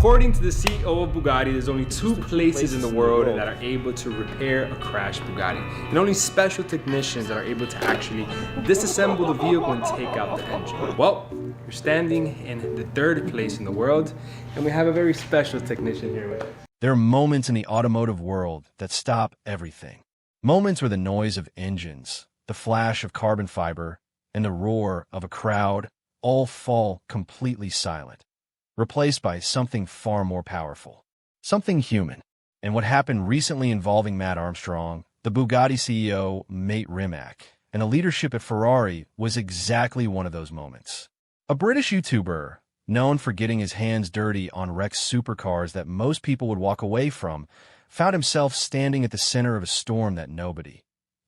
according to the CEO of Bugatti, there's only two places in the world that are able to repair a crashed Bugatti, and only special technicians that are able to actually disassemble the vehicle and take out the engine. Well, you're standing in the third place in the world, and we have a very special technician here with us. There are moments in the automotive world that stop everything. Moments where the noise of engines, the flash of carbon fiber, and the roar of a crowd all fall completely silent, replaced by something far more powerful, something human. And what happened recently involving Matt Armstrong, the Bugatti CEO, Mate Rimac, and the leadership at Ferrari was exactly one of those moments. A British YouTuber, known for getting his hands dirty on wrecked supercars that most people would walk away from, found himself standing at the center of a storm that nobody,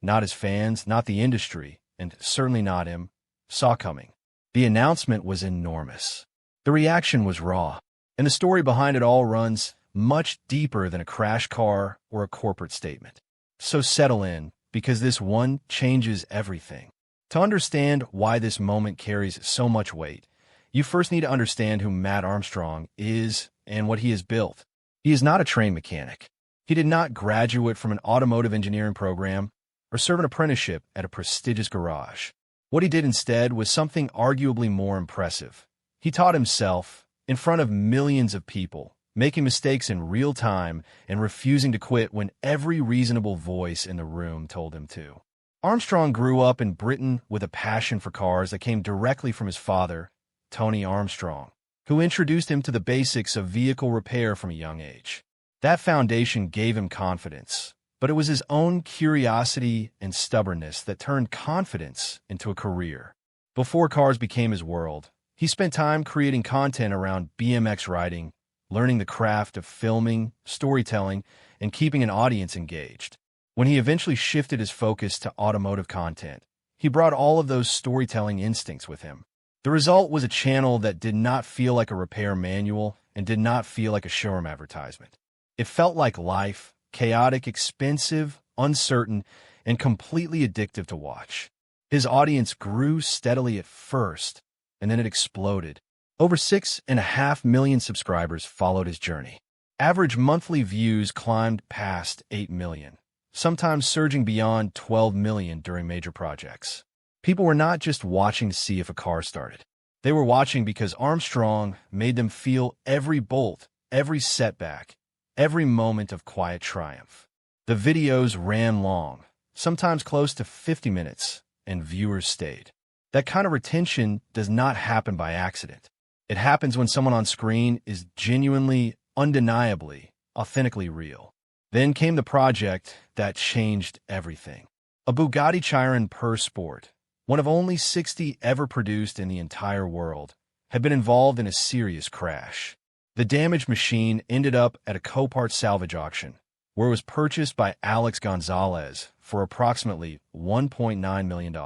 not his fans, not the industry, and certainly not him, saw coming. The announcement was enormous. The reaction was raw, and the story behind it all runs much deeper than a crash car or a corporate statement. So settle in, because this one changes everything. To understand why this moment carries so much weight, you first need to understand who Matt Armstrong is and what he has built. He is not a trained mechanic. He did not graduate from an automotive engineering program or serve an apprenticeship at a prestigious garage. What he did instead was something arguably more impressive. He taught himself in front of millions of people, making mistakes in real time and refusing to quit when every reasonable voice in the room told him to. Armstrong grew up in Britain with a passion for cars that came directly from his father, Tony Armstrong, who introduced him to the basics of vehicle repair from a young age. That foundation gave him confidence, but it was his own curiosity and stubbornness that turned confidence into a career. Before cars became his world, he spent time creating content around BMX riding, learning the craft of filming, storytelling, and keeping an audience engaged. When he eventually shifted his focus to automotive content, he brought all of those storytelling instincts with him. The result was a channel that did not feel like a repair manual and did not feel like a showroom advertisement. It felt like life, chaotic, expensive, uncertain, and completely addictive to watch. His audience grew steadily at first, and then it exploded. Over 6.5 million subscribers followed his journey. Average monthly views climbed past 8 million, sometimes surging beyond 12 million during major projects. People were not just watching to see if a car started. They were watching because Armstrong made them feel every bolt, every setback, every moment of quiet triumph. The videos ran long, sometimes close to 50 minutes, and viewers stayed. That kind of retention does not happen by accident. It happens when someone on screen is genuinely, undeniably, authentically real. Then came the project that changed everything. A Bugatti Chiron Per Sport, one of only 60 ever produced in the entire world, had been involved in a serious crash. The damaged machine ended up at a Copart salvage auction, where it was purchased by Alex Gonzalez for approximately $1.9 million.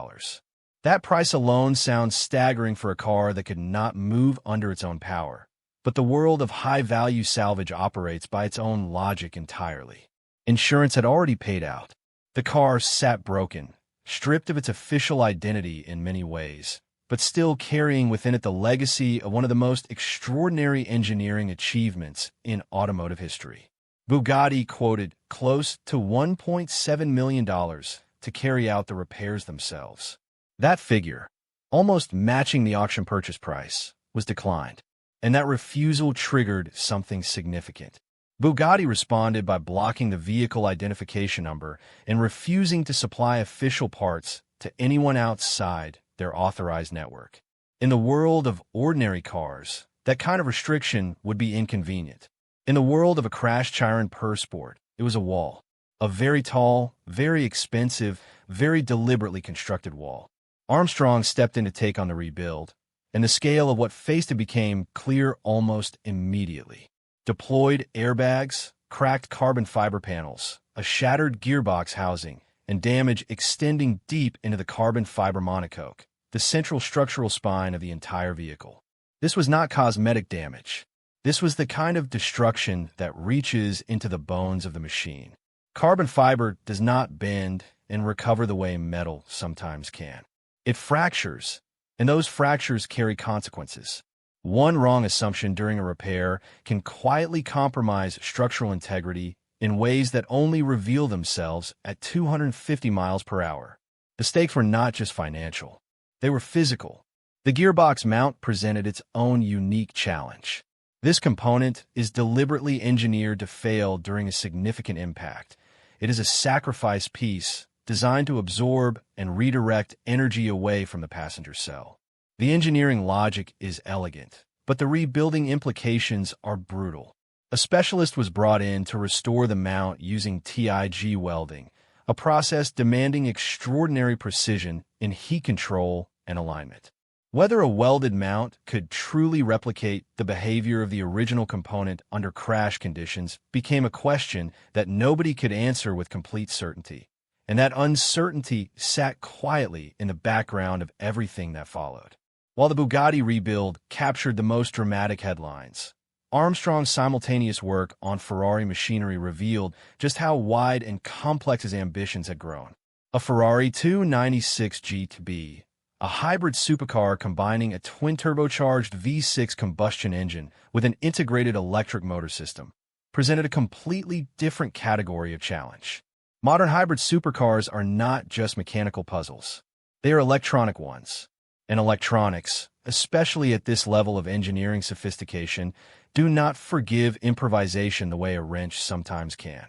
That price alone sounds staggering for a car that could not move under its own power. But the world of high-value salvage operates by its own logic entirely. Insurance had already paid out. The car sat broken, stripped of its official identity in many ways, but still carrying within it the legacy of one of the most extraordinary engineering achievements in automotive history. Bugatti quoted close to $1.7 million to carry out the repairs themselves. That figure, almost matching the auction purchase price, was declined, and that refusal triggered something significant. Bugatti responded by blocking the vehicle identification number and refusing to supply official parts to anyone outside their authorized network. In the world of ordinary cars, that kind of restriction would be inconvenient. In the world of a crashed Chiron Per Sport, it was a wall. A very tall, very expensive, very deliberately constructed wall. Armstrong stepped in to take on the rebuild, and the scale of what faced him became clear almost immediately. Deployed airbags, cracked carbon fiber panels, a shattered gearbox housing, and damage extending deep into the carbon fiber monocoque, the central structural spine of the entire vehicle. This was not cosmetic damage. This was the kind of destruction that reaches into the bones of the machine. Carbon fiber does not bend and recover the way metal sometimes can. It fractures, and those fractures carry consequences. One wrong assumption during a repair can quietly compromise structural integrity in ways that only reveal themselves at 250 miles per hour. The stakes were not just financial. They were physical. The gearbox mount presented its own unique challenge. This component is deliberately engineered to fail during a significant impact. It is a sacrifice piece designed to absorb and redirect energy away from the passenger cell. The engineering logic is elegant, but the rebuilding implications are brutal. A specialist was brought in to restore the mount using TIG welding, a process demanding extraordinary precision in heat control and alignment. Whether a welded mount could truly replicate the behavior of the original component under crash conditions became a question that nobody could answer with complete certainty, and that uncertainty sat quietly in the background of everything that followed. While the Bugatti rebuild captured the most dramatic headlines, Armstrong's simultaneous work on Ferrari machinery revealed just how wide and complex his ambitions had grown. A Ferrari 296 GTB, a hybrid supercar combining a twin-turbocharged V6 combustion engine with an integrated electric motor system, presented a completely different category of challenge. Modern hybrid supercars are not just mechanical puzzles. They are electronic ones. And electronics, especially at this level of engineering sophistication, do not forgive improvisation the way a wrench sometimes can.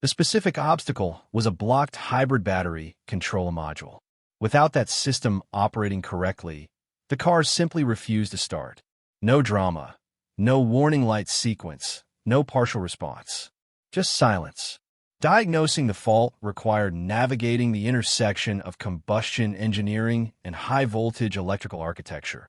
The specific obstacle was a blocked hybrid battery control module. Without that system operating correctly, the car simply refused to start. No drama, no warning light sequence, no partial response. Just silence. Diagnosing the fault required navigating the intersection of combustion engineering and high-voltage electrical architecture,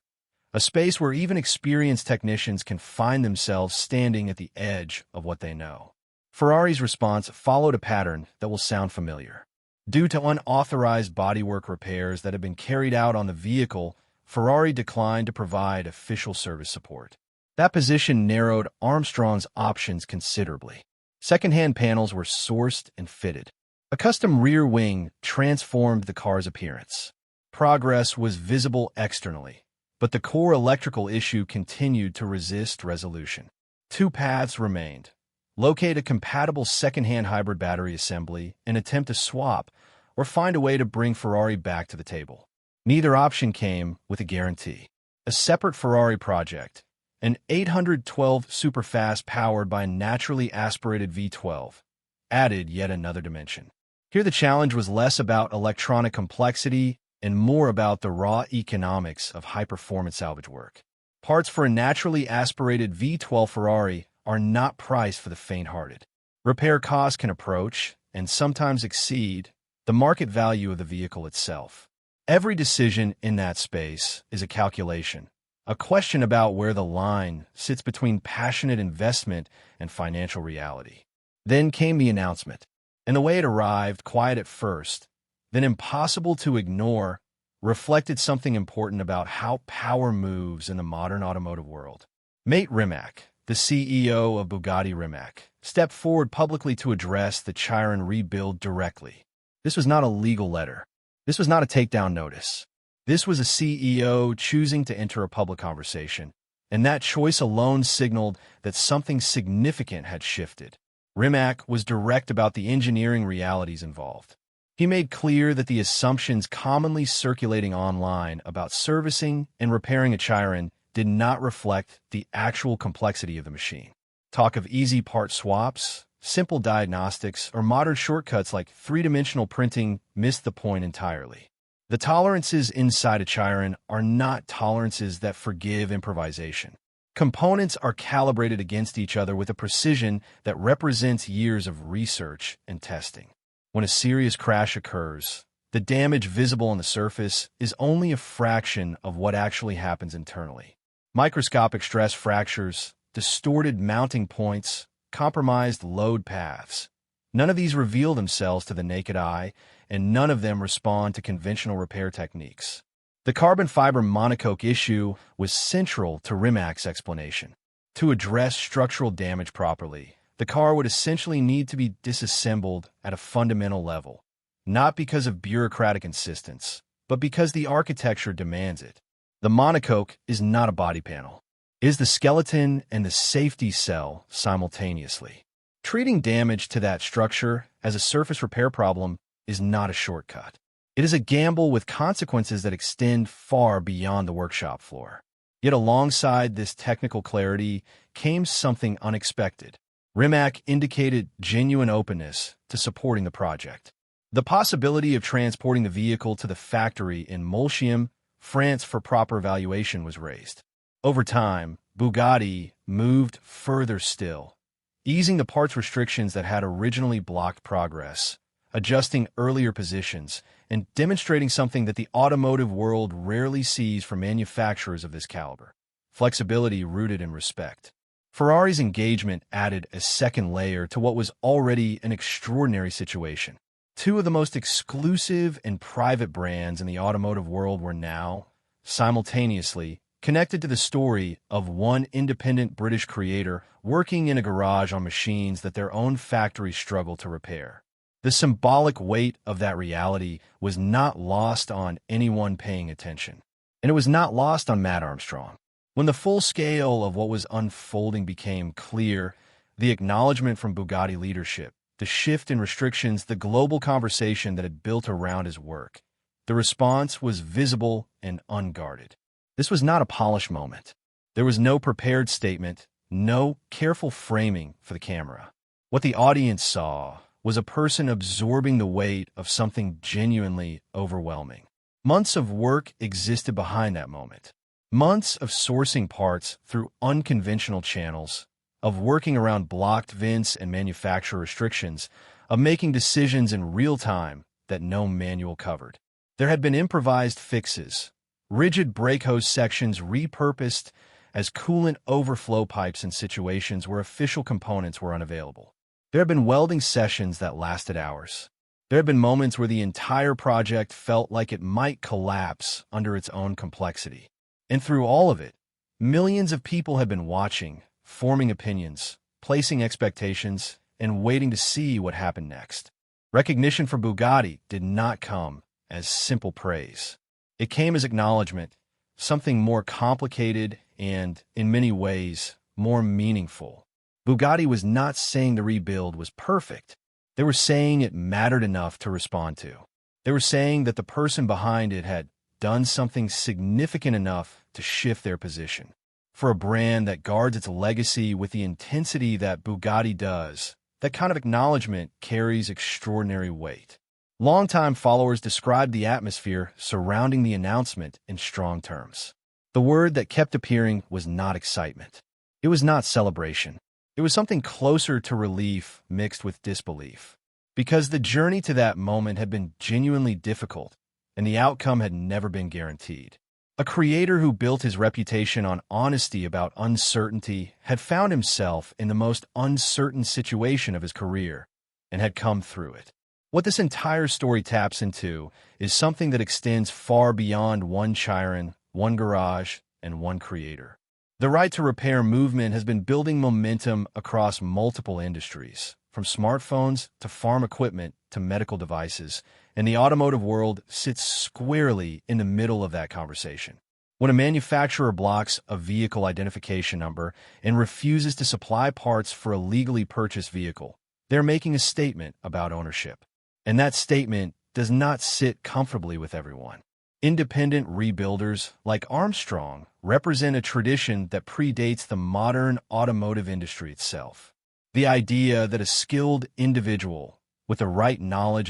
a space where even experienced technicians can find themselves standing at the edge of what they know. Ferrari's response followed a pattern that will sound familiar. Due to unauthorized bodywork repairs that had been carried out on the vehicle, Ferrari declined to provide official service support. That position narrowed Armstrong's options considerably. Second-hand panels were sourced and fitted. A custom rear wing transformed the car's appearance. Progress was visible externally, but the core electrical issue continued to resist resolution. Two paths remained: locate a compatible second-hand hybrid battery assembly and attempt to swap, or find a way to bring Ferrari back to the table. Neither option came with a guarantee. A separate Ferrari project, an 812 superfast powered by a naturally aspirated V12, added yet another dimension. Here the challenge was less about electronic complexity and more about the raw economics of high-performance salvage work. Parts for a naturally aspirated V12 Ferrari are not priced for the faint-hearted. Repair costs can approach, and sometimes exceed, the market value of the vehicle itself. Every decision in that space is a calculation, a question about where the line sits between passionate investment and financial reality. Then came the announcement, and the way it arrived, quiet at first, then impossible to ignore, reflected something important about how power moves in the modern automotive world. Mate Rimac, the CEO of Bugatti Rimac, stepped forward publicly to address the Chiron rebuild directly. This was not a legal letter. This was not a takedown notice. This was a CEO choosing to enter a public conversation, and that choice alone signaled that something significant had shifted. Rimac was direct about the engineering realities involved. He made clear that the assumptions commonly circulating online about servicing and repairing a Chiron did not reflect the actual complexity of the machine. Talk of easy part swaps, simple diagnostics, or modern shortcuts like three-dimensional printing missed the point entirely. The tolerances inside a Chiron are not tolerances that forgive improvisation. Components are calibrated against each other with a precision that represents years of research and testing. When a serious crash occurs, the damage visible on the surface is only a fraction of what actually happens internally. Microscopic stress fractures, distorted mounting points, compromised load paths. None of these reveal themselves to the naked eye, and none of them respond to conventional repair techniques. The carbon fiber monocoque issue was central to Rimac's explanation. To address structural damage properly, the car would essentially need to be disassembled at a fundamental level, not because of bureaucratic insistence, but because the architecture demands it. The monocoque is not a body panel. is the skeleton and the safety cell simultaneously. Treating damage to that structure as a surface repair problem is not a shortcut. It is a gamble with consequences that extend far beyond the workshop floor. Yet alongside this technical clarity came something unexpected. Rimac indicated genuine openness to supporting the project. The possibility of transporting the vehicle to the factory in Molsheim, France for proper evaluation was raised. Over time, Bugatti moved further still, easing the parts restrictions that had originally blocked progress, adjusting earlier positions, and demonstrating something that the automotive world rarely sees from manufacturers of this caliber: flexibility rooted in respect. Ferrari's engagement added a second layer to what was already an extraordinary situation. Two of the most exclusive and private brands in the automotive world were now, simultaneously, connected to the story of one independent British creator working in a garage on machines that their own factories struggled to repair. The symbolic weight of that reality was not lost on anyone paying attention. And it was not lost on Matt Armstrong. When the full scale of what was unfolding became clear, the acknowledgement from Bugatti leadership, the shift in restrictions, the global conversation that had built around his work, the response was visible and unguarded. This was not a polished moment. There was no prepared statement, no careful framing for the camera. What the audience saw was a person absorbing the weight of something genuinely overwhelming. Months of work existed behind that moment. Months of sourcing parts through unconventional channels, of working around blocked vents and manufacturer restrictions, of making decisions in real time that no manual covered. There had been improvised fixes, rigid brake hose sections repurposed as coolant overflow pipes in situations where official components were unavailable. There had been welding sessions that lasted hours. There had been moments where the entire project felt like it might collapse under its own complexity. And through all of it, millions of people had been watching, forming opinions, placing expectations, and waiting to see what happened next. Recognition from Bugatti did not come as simple praise. It came as acknowledgement, something more complicated and, in many ways, more meaningful. Bugatti was not saying the rebuild was perfect. They were saying it mattered enough to respond to. They were saying that the person behind it had done something significant enough to shift their position. For a brand that guards its legacy with the intensity that Bugatti does, that kind of acknowledgement carries extraordinary weight. Longtime followers described the atmosphere surrounding the announcement in strong terms. The word that kept appearing was not excitement. It was not celebration. It was something closer to relief mixed with disbelief. Because the journey to that moment had been genuinely difficult, and the outcome had never been guaranteed. A creator who built his reputation on honesty about uncertainty had found himself in the most uncertain situation of his career and had come through it. What this entire story taps into is something that extends far beyond one Chiron, one garage, and one creator. The right to repair movement has been building momentum across multiple industries, from smartphones to farm equipment to medical devices, and the automotive world sits squarely in the middle of that conversation. When a manufacturer blocks a vehicle identification number and refuses to supply parts for a legally purchased vehicle, they're making a statement about ownership. And that statement does not sit comfortably with everyone. Independent rebuilders like Armstrong represent a tradition that predates the modern automotive industry itself. The idea that a skilled individual with the right knowledge and